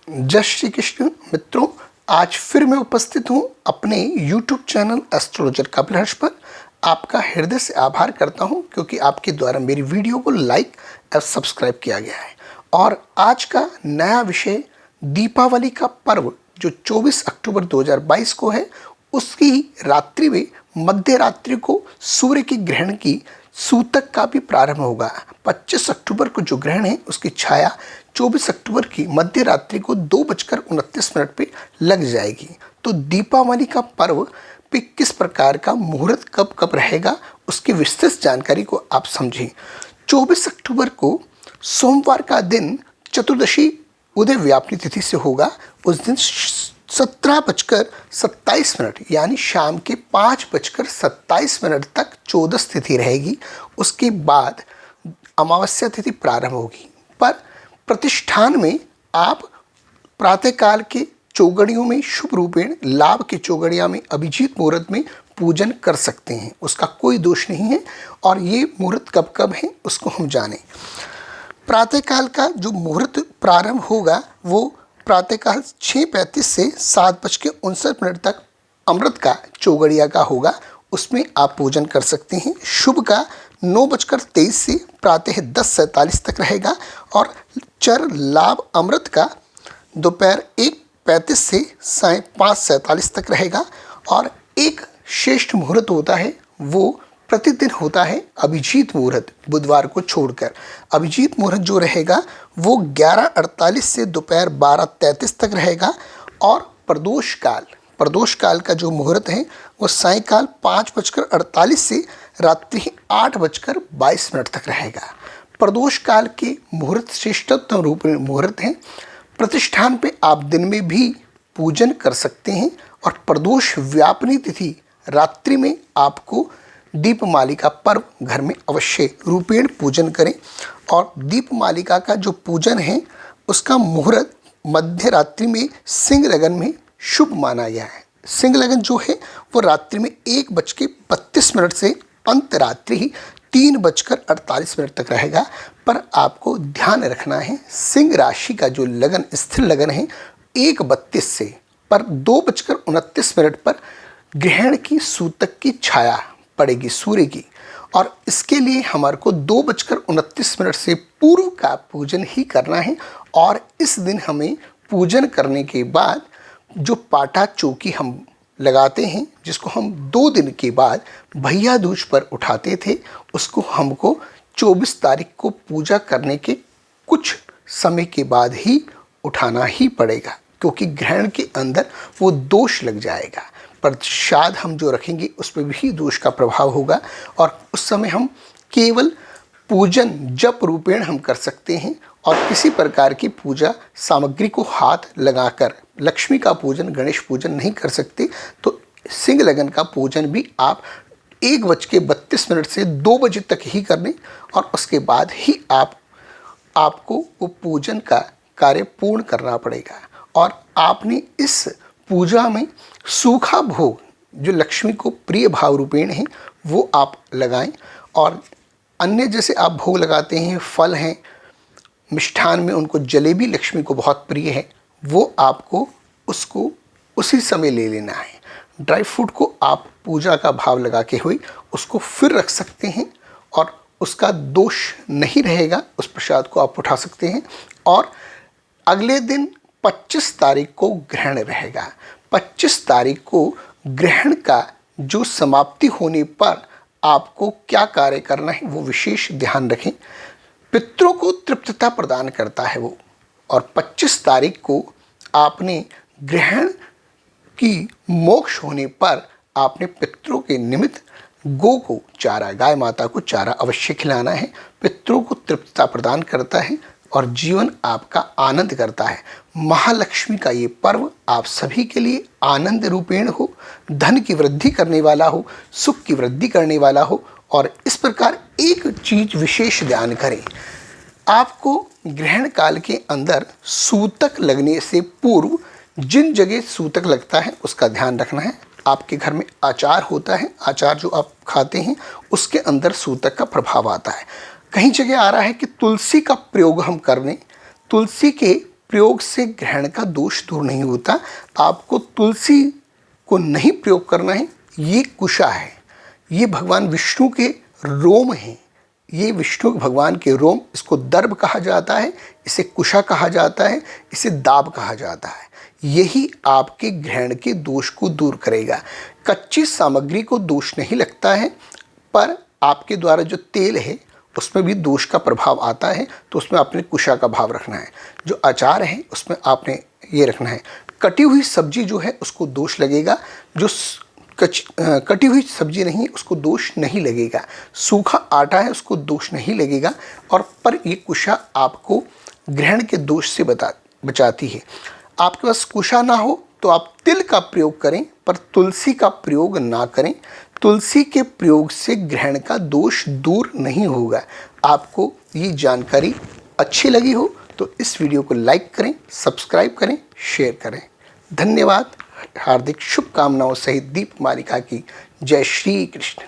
जय श्री कृष्ण मित्रों, आज फिर मैं उपस्थित हूं अपने YouTube चैनल एस्ट्रोलॉजर कपिलहर्ष पर। आपका हृदय से आभार करता हूं क्योंकि आपके द्वारा मेरी वीडियो को लाइक और सब्सक्राइब किया गया है। और आज का नया विषय दीपावली का पर्व जो 24 अक्टूबर 2022 को है, उसकी रात्रि में मध्य रात्रि को सूर्य के ग्रहण की सूतक का भी प्रारंभ होगा। 25 अक्टूबर को जो ग्रहण है उसकी छाया 24 अक्टूबर की मध्य रात्रि को 2:29 पे लग जाएगी। तो दीपावली का पर्व पे किस प्रकार का मुहूर्त कब कब रहेगा, उसकी विस्तृत जानकारी को आप समझें। 24 अक्टूबर को सोमवार का दिन चतुर्दशी उदय व्यापनी तिथि से होगा। उस दिन 17:27 यानी शाम के 5:27 तक चौदस तिथि रहेगी। उसके बाद अमावस्या तिथि प्रारंभ होगी। पर प्रतिष्ठान में आप प्रातःकाल के चौगड़ियों में शुभ रूपेण लाभ के चौगड़िया में अभिजीत मुहूर्त में पूजन कर सकते हैं, उसका कोई दोष नहीं है। और ये मुहूर्त कब कब है उसको हम जानें। प्रातःकाल का जो मुहूर्त प्रारंभ होगा वो प्रातःकाल 6:35 से 7:59 तक अमृत का चौगड़िया का होगा, उसमें आप पूजन कर सकते हैं। शुभ का 9:23 से प्रातः 10:47 तक रहेगा। और चर लाभ अमृत का दोपहर 1:35 से सायं 5:47 तक रहेगा। और एक श्रेष्ठ मुहूर्त होता है वो प्रतिदिन होता है अभिजीत मुहूर्त, बुधवार को छोड़कर। अभिजीत मुहूर्त जो रहेगा वो 11:48 से दोपहर 12:33 तक रहेगा। और प्रदोष काल का जो मुहूर्त है वो सायंकाल 5:48 से रात्रि 8:22 तक रहेगा। प्रदोष काल के मुहूर्त श्रेष्ठतम रूप में मुहूर्त हैं। प्रतिष्ठान पे आप दिन में भी पूजन कर सकते हैं। और प्रदोष व्यापनी तिथि रात्रि में आपको दीपमालिका पर्व घर में अवश्य रूपेण पूजन करें। और दीपमालिका का जो पूजन है उसका मुहूर्त मध्य रात्रि में सिंह लगन में शुभ माना गया है। सिंह लगन जो है वो रात्रि में 1:32 से अंत रात्रि 3:48 तक रहेगा। पर आपको ध्यान रखना है, सिंह राशि का जो लगन स्थिर लगन है 1:32 से पर 2:29 पर ग्रहण की सूतक की छाया पड़ेगी सूर्य की। और इसके लिए हमारे को 2:29 से पूर्व का पूजन ही करना है। और इस दिन हमें पूजन करने के बाद जो पाटा चौकी हम लगाते हैं, जिसको हम 2 दिन के बाद भैया दूज पर उठाते थे, उसको हमको 24 तारीख को पूजा करने के कुछ समय के बाद ही उठाना ही पड़ेगा, क्योंकि ग्रहण के अंदर वो दोष लग जाएगा। प्रसाद हम जो रखेंगे उस पर भी दोष का प्रभाव होगा। और उस समय हम केवल पूजन जप रूपेण हम कर सकते हैं और किसी प्रकार की पूजा सामग्री को हाथ लगाकर लक्ष्मी का पूजन, गणेश पूजन नहीं कर सकते। तो सिंह लगन का पूजन भी आप 1:32 से 2 बजे तक ही कर लें। और उसके बाद ही आपको वो पूजन का कार्य पूर्ण करना पड़ेगा। और आपने इस पूजा में सूखा भोग जो लक्ष्मी को प्रिय भाव रूपेण है वो आप लगाएं। और अन्य जैसे आप भोग लगाते हैं, फल हैं, मिष्ठान में उनको जलेबी लक्ष्मी को बहुत प्रिय है, वो आपको उसको उसी समय ले लेना है। ड्राई फ्रूट को आप पूजा का भाव लगा के हुए उसको फिर रख सकते हैं और उसका दोष नहीं रहेगा, उस प्रसाद को आप उठा सकते हैं। और अगले दिन 25 तारीख को ग्रहण रहेगा। 25 तारीख को ग्रहण का जो समाप्ति होने पर आपको क्या कार्य करना है वो विशेष ध्यान रखें। पितरों को तृप्तता प्रदान करता है वो। और 25 तारीख को आपने ग्रहण की मोक्ष होने पर आपने पितरों के निमित्त गौ को चारा, गाय माता को चारा अवश्य खिलाना है। पितरों को तृप्तता प्रदान करता है और जीवन आपका आनंद करता है। महालक्ष्मी का ये पर्व आप सभी के लिए आनंद रूपेण हो, धन की वृद्धि करने वाला हो, सुख की वृद्धि करने वाला हो। और इस प्रकार एक चीज विशेष ध्यान करें, आपको ग्रहण काल के अंदर सूतक लगने से पूर्व जिन जगह सूतक लगता है उसका ध्यान रखना है। आपके घर में आचार होता है, आचार जो आप खाते हैं उसके अंदर सूतक का प्रभाव आता है। कहीं जगह आ रहा है कि तुलसी का प्रयोग हम कर लें, तुलसी के प्रयोग से ग्रहण का दोष दूर नहीं होता। आपको तुलसी को नहीं प्रयोग करना है। ये कुशा है, ये भगवान विष्णु के रोम हैं, ये विष्णु भगवान के रोम, इसको दर्भ कहा जाता है, इसे कुशा कहा जाता है, इसे दाब कहा जाता है। यही आपके ग्रहण के दोष को दूर करेगा। कच्ची सामग्री को दोष नहीं लगता है, पर आपके द्वारा जो तेल है उसमें भी दोष का प्रभाव आता है, तो उसमें आपने कुशा का भाव रखना है। जो अचार है उसमें आपने ये रखना है। कटी हुई सब्जी जो है उसको दोष लगेगा, जो कटी हुई सब्जी नहीं उसको दोष नहीं लगेगा। सूखा आटा है उसको दोष नहीं लगेगा। और पर ये कुशा आपको ग्रहण के दोष से बचाती है। आपके पास कुशा ना हो तो आप तिल का प्रयोग करें, पर तुलसी का प्रयोग ना करें। तुलसी के प्रयोग से ग्रहण का दोष दूर नहीं होगा। आपको ये जानकारी अच्छी लगी हो तो इस वीडियो को लाइक करें, सब्सक्राइब करें, शेयर करें। धन्यवाद। हार्दिक शुभकामनाओं सहित दीपमालिका की जय श्री कृष्ण।